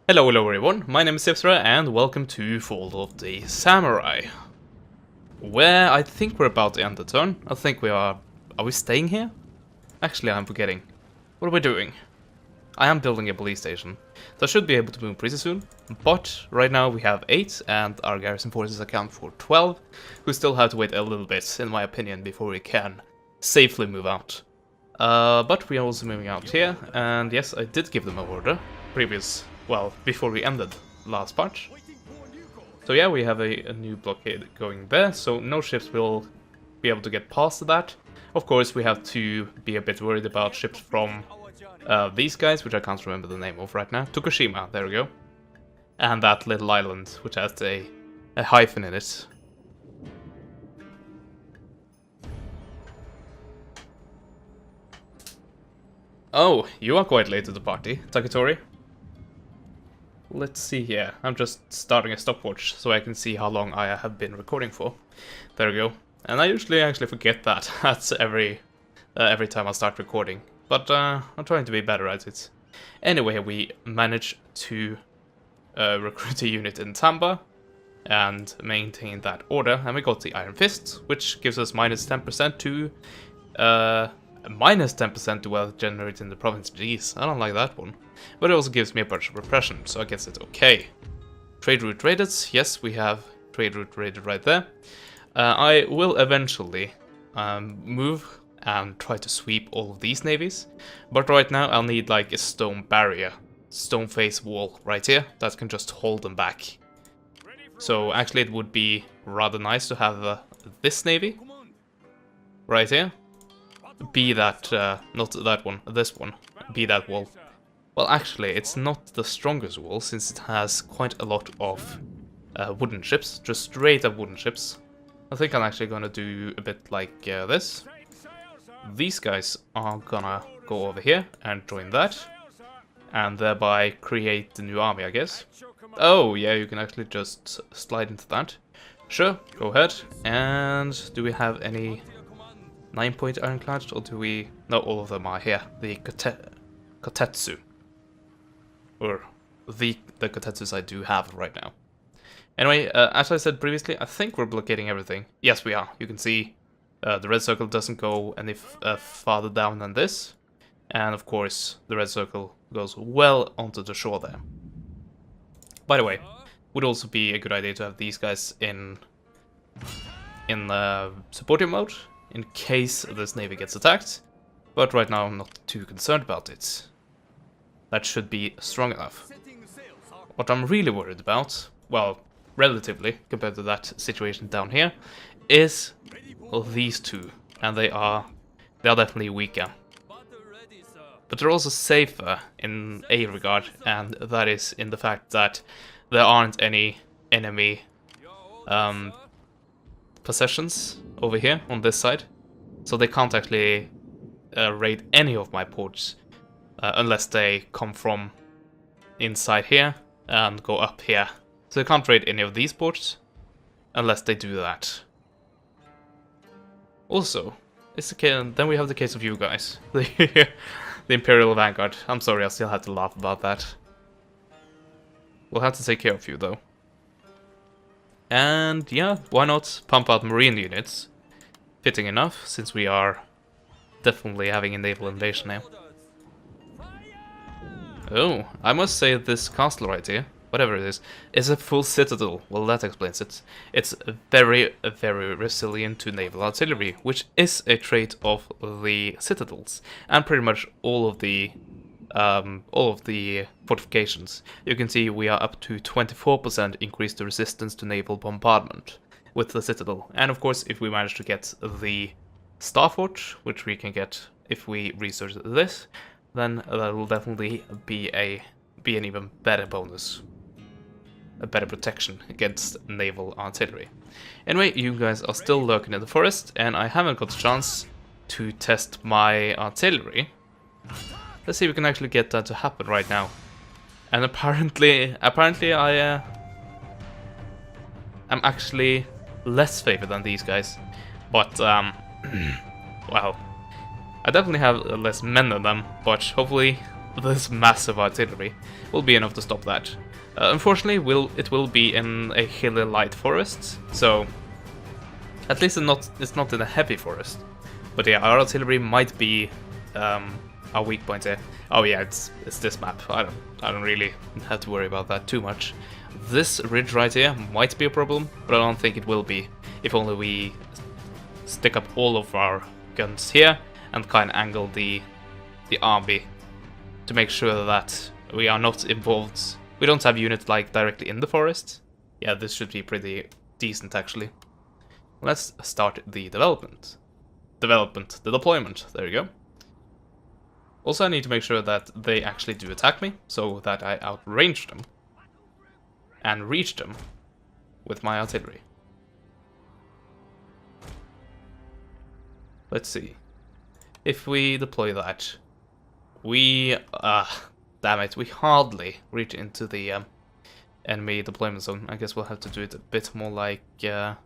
Hello everyone, my name is Sipsra and welcome to Fall of the Samurai. Where I think we're about to end the turn. I think we are... Are we staying here? Actually, I'm forgetting. What are we doing? I am building a police station, so I should be able to move pretty soon. But right now we have 8 and our garrison forces account for 12. We still have to wait a little bit, in my opinion, before we can safely move out. But we are also moving out here, and yes, I did give them an order before we ended last part. So yeah, we have a new blockade going there, so no ships will be able to get past that. Of course, we have to be a bit worried about ships from these guys, which I can't remember the name of right now. Tokushima, there we go. And that little island, which has a hyphen in it. Oh, you are quite late to the party, Taketori. Let's see here. I'm just starting a stopwatch so I can see how long I have been recording for. There we go. And I usually actually forget that at every time I start recording. But I'm trying to be better at it. Anyway, we managed to recruit a unit in Tamba and maintain that order. And we got the Iron Fist, which gives us minus 10% to... minus 10% to wealth generated in the province. Jeez, I don't like that one. But it also gives me a bunch of repression, so I guess it's okay. Trade route raided. Yes, we have trade route raided right there. I will eventually move and try to sweep all of these navies. But right now I'll need like a stone barrier, stone face wall right here that can just hold them back. So actually it would be rather nice to have this navy right here. Be that, not that one, this one, be that wall. Well, actually, it's not the strongest wall, since it has quite a lot of wooden ships, just straight up wooden ships. I think I'm actually gonna do a bit like this. These guys are gonna go over here and join that, and thereby create the new army, I guess. Oh, yeah, you can actually just slide into that. Sure, go ahead. And do we have any 9-point ironclads, or do we... No, all of them are here. The Kotetsu. Or the Kotetsus I do have right now. Anyway, as I said previously, I think we're blockading everything. Yes, we are. You can see the red circle doesn't go any farther down than this. And of course, the red circle goes well onto the shore there. By the way, would also be a good idea to have these guys in supporting mode, in case this navy gets attacked. But right now I'm not too concerned about it. That should be strong enough. What I'm really worried about, well, relatively, compared to that situation down here, is these two. And they are definitely weaker. But they're also safer in a regard, and that is in the fact that there aren't any enemy possessions over here on this side. So they can't actually raid any of my ports. Unless they come from inside here and go up here. So they can't raid any of these ports unless they do that. Also, then we have the case of you guys. The Imperial Vanguard. I'm sorry, I still have to laugh about that. We'll have to take care of you though. And yeah, why not pump out marine units? Fitting enough, since we are definitely having a naval invasion now. Oh, I must say this castle right here, whatever it is a full citadel. Well, that explains it. It's very, very resilient to naval artillery, which is a trait of the citadels, and pretty much all of the fortifications. You can see we are up to 24% increased resistance to naval bombardment with the citadel. And of course, if we manage to get the Star Fort, which we can get if we research this, then that will definitely be an even better bonus. A better protection against naval artillery. Anyway, you guys are still lurking in the forest, and I haven't got a chance to test my artillery. Let's see if we can actually get that to happen right now. And apparently I am actually less favored than these guys. But well, I definitely have less men than them, but hopefully this massive artillery will be enough to stop that. Unfortunately, it will be in a hilly light forest, so at least it's not in a heavy forest. But yeah, our artillery might be our weak point here. Oh yeah, it's this map. I don't really have to worry about that too much. This ridge right here might be a problem, but I don't think it will be. If only we stick up all of our guns here and kind of angle the army to make sure that we are not involved. We don't have units like directly in the forest. Yeah, this should be pretty decent actually. Let's start the development. The deployment. There you go. Also, I need to make sure that they actually do attack me, so that I outrange them and reach them with my artillery. Let's see. If we deploy that, we damn it, we hardly reach into the enemy deployment zone. I guess we'll have to do it a bit more like that.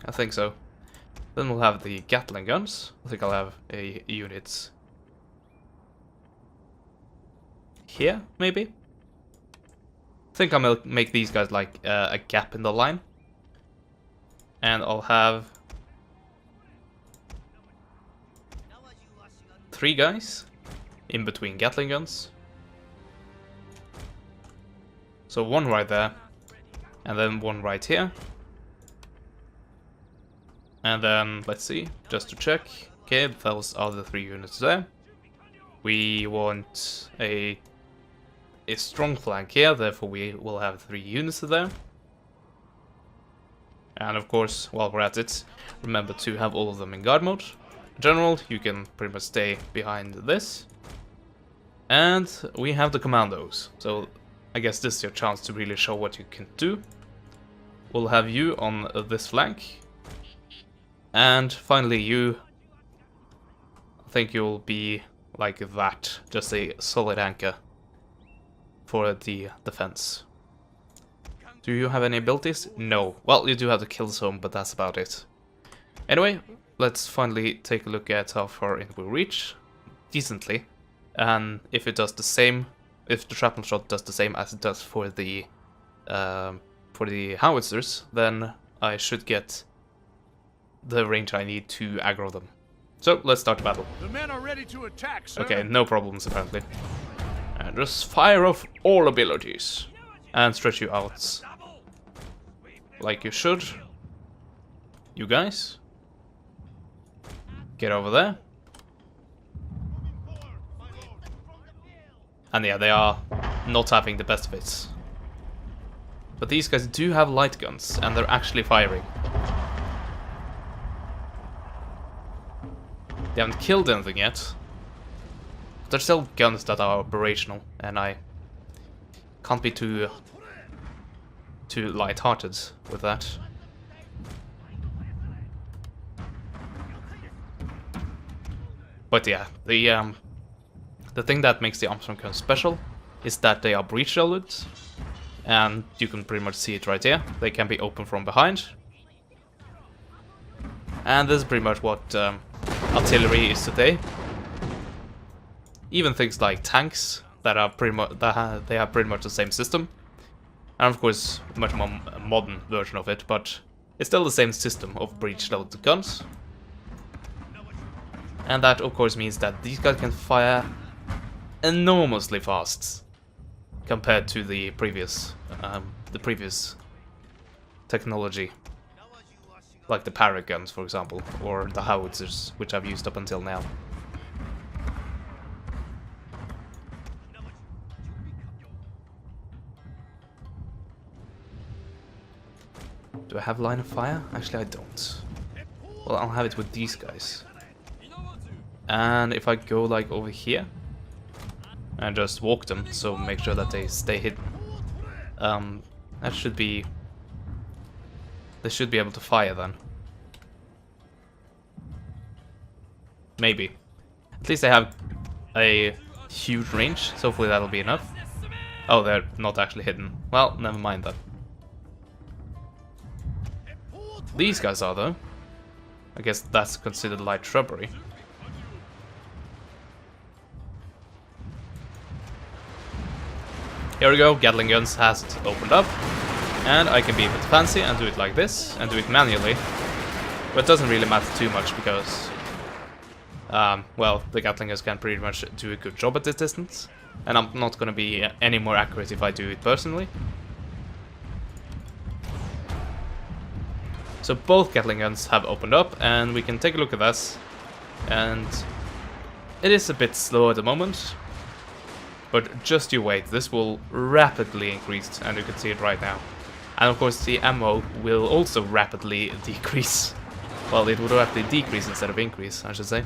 I think so. Then we'll have the Gatling guns. I think I'll have a unit here, maybe. I think I'm gonna make these guys like a gap in the line. And I'll have 3 guys in between Gatling guns. So 1 right there, and then 1 right here. And then, let's see, just to check. Okay, those are the 3 units there. We want a strong flank here, therefore we will have 3 units there. And of course, while we're at it, remember to have all of them in guard mode. In general, you can pretty much stay behind this. And we have the Commandos, so I guess this is your chance to really show what you can do. We'll have you on this flank. And finally you, I think you'll be like that, just a solid anchor for the defense. Do you have any abilities? No. Well, you do have the kill zone, but that's about it. Anyway, let's finally take a look at how far it will reach. Decently. And if it does the same, if the shrapnel shot does the same as it does for the howitzers, then I should get the range I need to aggro them. So let's start the battle. The men are ready to attack, sir. Okay, no problems apparently. And just fire off all abilities and stretch you out like you should. You guys, get over there. And yeah, they are not having the best of it. But these guys do have light guns and they're actually firing. They haven't killed anything yet. But there's still guns that are operational, and I can't be too light-hearted with that. But yeah, the thing that makes the Armstrong guns special is that they are breech shielded, and you can pretty much see it right here. They can be opened from behind, and this is pretty much what artillery is today. Even things like tanks that are pretty much they have pretty much the same system, and of course a much more modern version of it, but it's still the same system of breech-loaded guns. And that of course means that these guys can fire enormously fast compared to the previous technology. Like the parrot guns, for example, or the howitzers, which I've used up until now. Do I have line of fire? Actually, I don't. Well, I'll have it with these guys. And if I go like over here and just walk them, so make sure that they stay hidden, that should be. They should be able to fire then. Maybe. At least they have a huge range, so hopefully that'll be enough. Oh, they're not actually hidden. Well, never mind then. These guys are though. I guess that's considered light shrubbery. Here we go, Gatling guns has opened up. And I can be a bit fancy and do it like this, and do it manually. But it doesn't really matter too much because, well, the Gatling guns can pretty much do a good job at this distance. And I'm not going to be any more accurate if I do it personally. So both Gatling guns have opened up, and we can take a look at this. And it is a bit slow at the moment. But just you wait, this will rapidly increase, and you can see it right now. And of course the ammo will also rapidly decrease. Well, it would rapidly decrease instead of increase, I should say.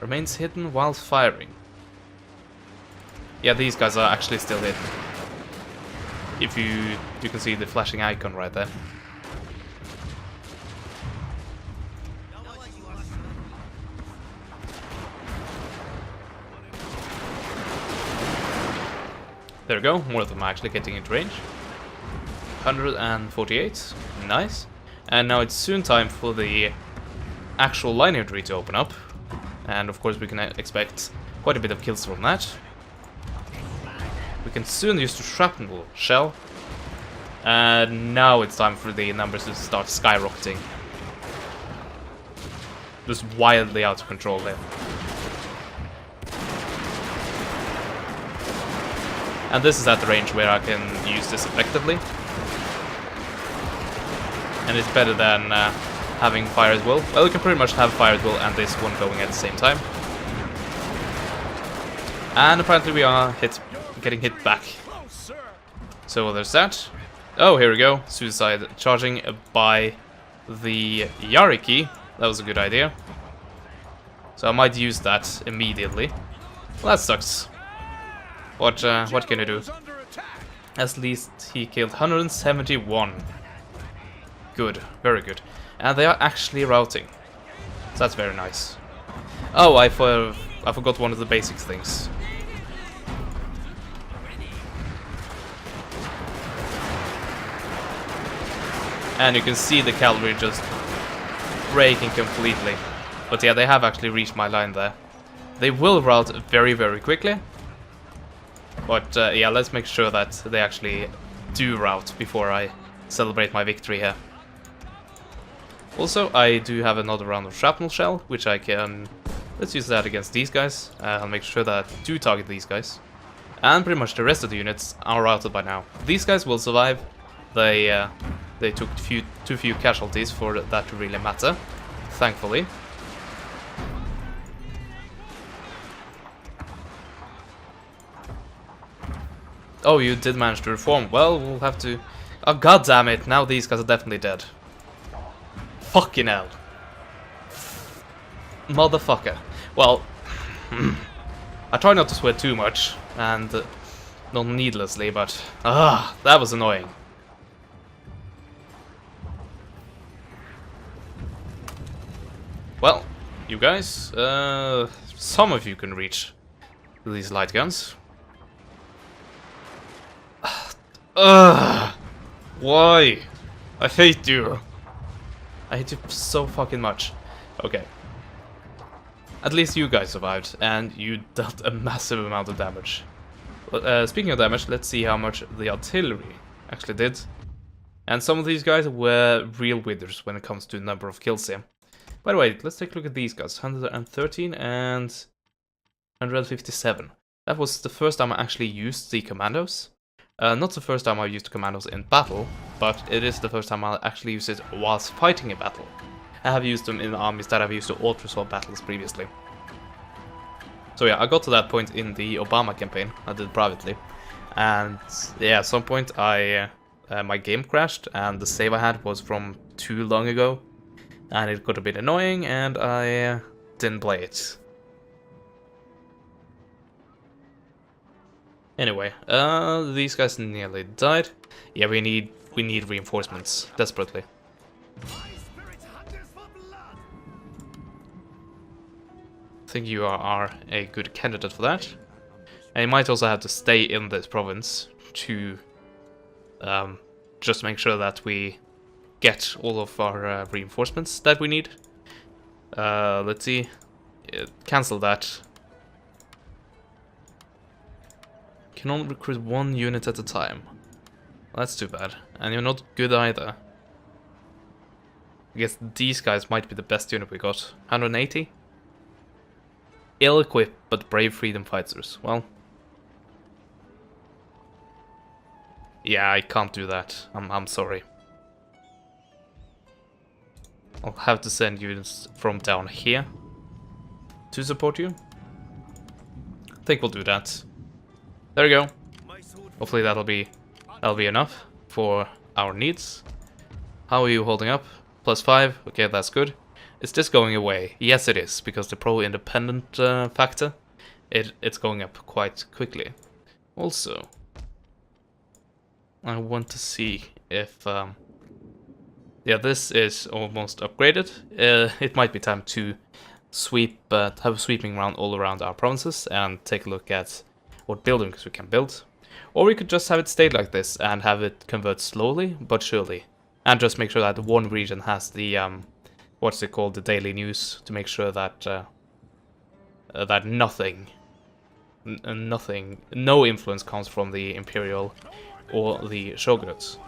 Remains hidden while firing. Yeah, these guys are actually still hidden. If you can see the flashing icon right there. There we go, more of them are actually getting into range. 148, nice. And now it's soon time for the actual linear tree to open up. And of course we can expect quite a bit of kills from that. We can soon use the shrapnel shell. And now it's time for the numbers to start skyrocketing. Just wildly out of control there. And this is at the range where I can use this effectively. And it's better than having fire as well. Well, you can pretty much have fire as well and this one going at the same time. And apparently we are getting hit back. So there's that. Oh, here we go. Suicide charging by the Yariki. That was a good idea. So I might use that immediately. Well, that sucks. What can you do? At least he killed 171. Good, very good. And they are actually routing. So that's very nice. Oh, I forgot one of the basic things. And you can see the cavalry just breaking completely. But yeah, they have actually reached my line there. They will rout very, very quickly. But yeah, let's make sure that they actually do rout before I celebrate my victory here. Also, I do have another round of shrapnel shell, which I can... Let's use that against these guys. I'll make sure that I do target these guys. And pretty much the rest of the units are routed by now. These guys will survive. They took too few casualties for that to really matter, thankfully. Oh, you did manage to reform. Well, we'll have to... Oh, god damn it. Now these guys are definitely dead. Fucking hell. Motherfucker. Well, I try not to swear too much, and not needlessly, but... that was annoying. Well, you guys, some of you can reach these light guns. Why? I hate you. I hate you so fucking much. Okay. At least you guys survived, and you dealt a massive amount of damage. Speaking of damage, let's see how much the artillery actually did. And some of these guys were real winners when it comes to the number of kills here. By the way, let's take a look at these guys. 113 and 157. That was the first time I actually used the Commandos. Not the first time I used the Commandos in battle, but it is the first time I actually used it whilst fighting a battle. I have used them in armies that I've used to auto-resolve battles previously. So yeah, I got to that point in the Obama campaign. I did privately. And yeah, at some point my game crashed, and the save I had was from too long ago. And it got a bit annoying, and I didn't play it. Anyway, these guys nearly died. Yeah, we need reinforcements desperately. I think you are a good candidate for that. And you might also have to stay in this province to just make sure that we get all of our reinforcements that we need. Let's see. Cancel that. Can only recruit 1 unit at a time. That's too bad. And you're not good either. I guess these guys might be the best unit we got. 180? Ill-equipped but brave freedom fighters. Well. Yeah, I can't do that. I'm sorry. I'll have to send units from down here to support you. I think we'll do that. There we go. Hopefully that'll be enough for our needs. How are you holding up? +5. Okay, that's good. Is this going away? Yes, it is, because the pro-independent factor, it's going up quite quickly. Also, I want to see if yeah, this is almost upgraded. It might be time to have a sweeping round all around our provinces and take a look at what buildings we can build. Or we could just have it stay like this and have it convert slowly but surely. And just make sure that one region has the, what's it called, the daily news, to make sure that that no influence comes from the Imperial or the Shogunates.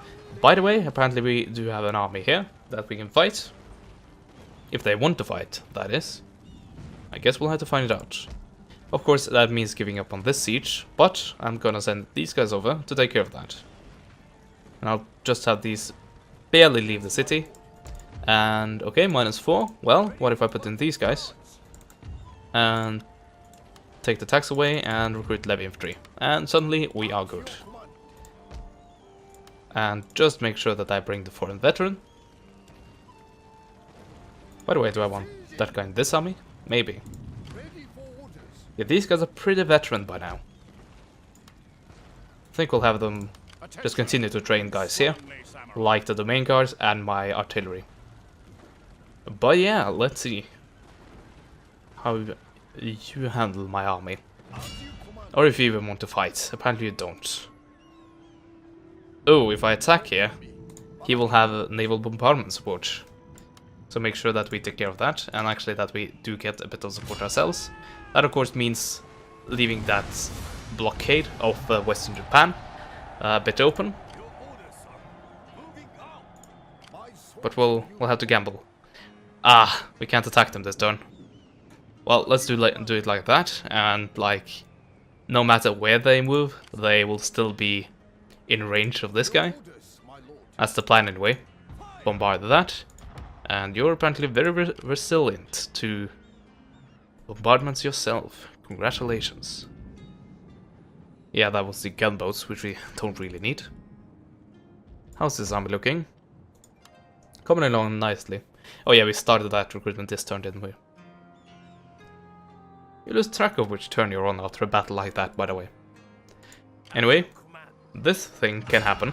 By the way, apparently we do have an army here that we can fight. If they want to fight, that is. I guess we'll have to find it out. Of course, that means giving up on this siege, but I'm gonna send these guys over to take care of that. And I'll just have these barely leave the city. And, okay, -4. Well, what if I put in these guys? And take the tax away and recruit levy infantry. And suddenly we are good. And just make sure that I bring the foreign veteran. By the way, do I want that guy in this army? Maybe. Yeah, these guys are pretty veteran by now. I think we'll have them just continue to train guys here, like the domain guards and my artillery. But yeah, let's see how you handle my army. Or if you even want to fight. Apparently you don't. Oh, if I attack here, he will have naval bombardment support. So make sure that we take care of that, and actually that we do get a bit of support ourselves. That of course means leaving that blockade of Western Japan a bit open. But we'll have to gamble. Ah, we can't attack them this turn. Well, let's do it like that, and like, no matter where they move, they will still be in range of this guy. That's the plan anyway. Bombard that. And you're apparently very resilient to bombardments yourself. Congratulations. Yeah, that was the gunboats, which we don't really need. How's this army looking? Coming along nicely. Oh yeah, we started that recruitment this turn, didn't we? You lose track of which turn you're on after a battle like that, by the way. Anyway, this thing can happen.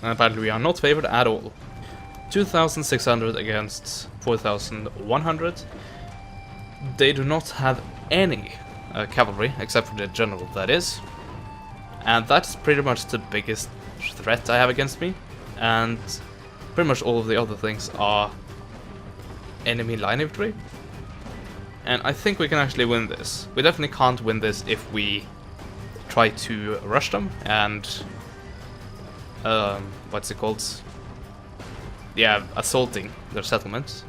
And apparently we are not favored at all. 2,600 against 4,100. They do not have any cavalry, except for the general, that is. And that's pretty much the biggest threat I have against me. And pretty much all of the other things are enemy line infantry. And I think we can actually win this. We definitely can't win this if we try to rush them and what's it called? Yeah, assaulting their settlements.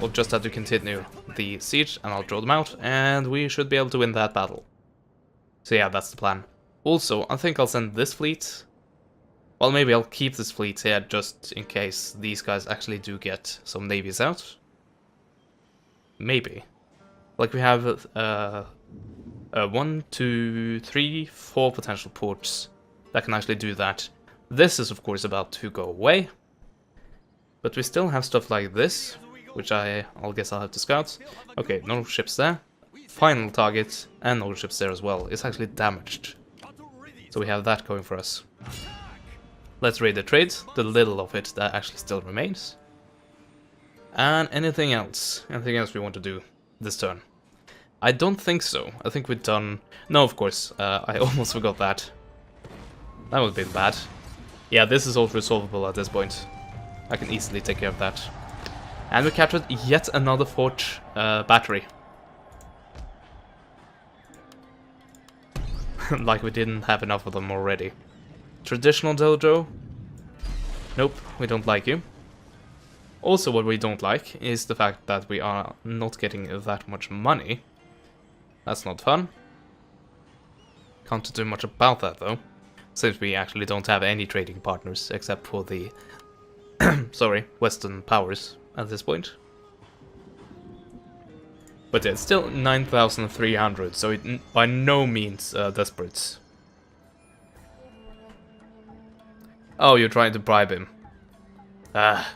We'll just have to continue the siege and I'll draw them out and we should be able to win that battle. So yeah, that's the plan. Also, I think I'll send this fleet. Well, maybe I'll keep this fleet here just in case these guys actually do get some navies out. Maybe. Like we have 1, 2, 3, 4 potential ports that can actually do that. This is of course about to go away. But we still have stuff like this, which I'll guess I'll have to scout. Okay, no ships there. Final target, and no ships there as well, is actually damaged. So we have that going for us. Let's raid the trades, the little of it that actually still remains. And anything else we want to do this turn. I don't think so. I think we're done. No, of course. I almost forgot that. That would have been bad. Yeah, this is all resolvable at this point. I can easily take care of that. And we captured yet another fort battery. Like we didn't have enough of them already. Traditional dojo? Nope, we don't like you. Also, what we don't like is the fact that we are not getting that much money. That's not fun. Can't do much about that though, since we actually don't have any trading partners except for the sorry, Western powers at this point. But yeah, it's still 9,300, so it by no means desperate. Oh, you're trying to bribe him. Ah.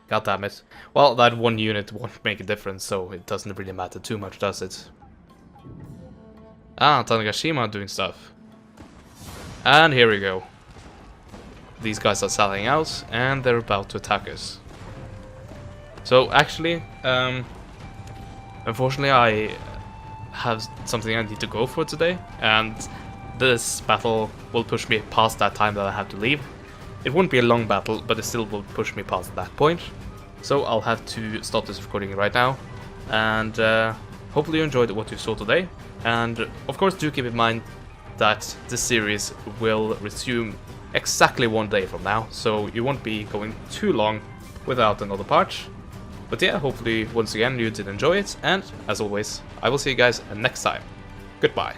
God damn it. Well, that one unit won't make a difference, so it doesn't really matter too much, does it? Ah, Tanegashima doing stuff. And here we go. These guys are selling out, and they're about to attack us. So, actually, unfortunately I have something I need to go for today, and this battle will push me past that time that I have to leave. It won't be a long battle, but it still will push me past that point. So I'll have to stop this recording right now, and hopefully you enjoyed what you saw today. And of course do keep in mind that this series will resume exactly 1 day from now, so you won't be going too long without another part. But yeah, hopefully once again you did enjoy it, and as always, I will see you guys next time. Goodbye.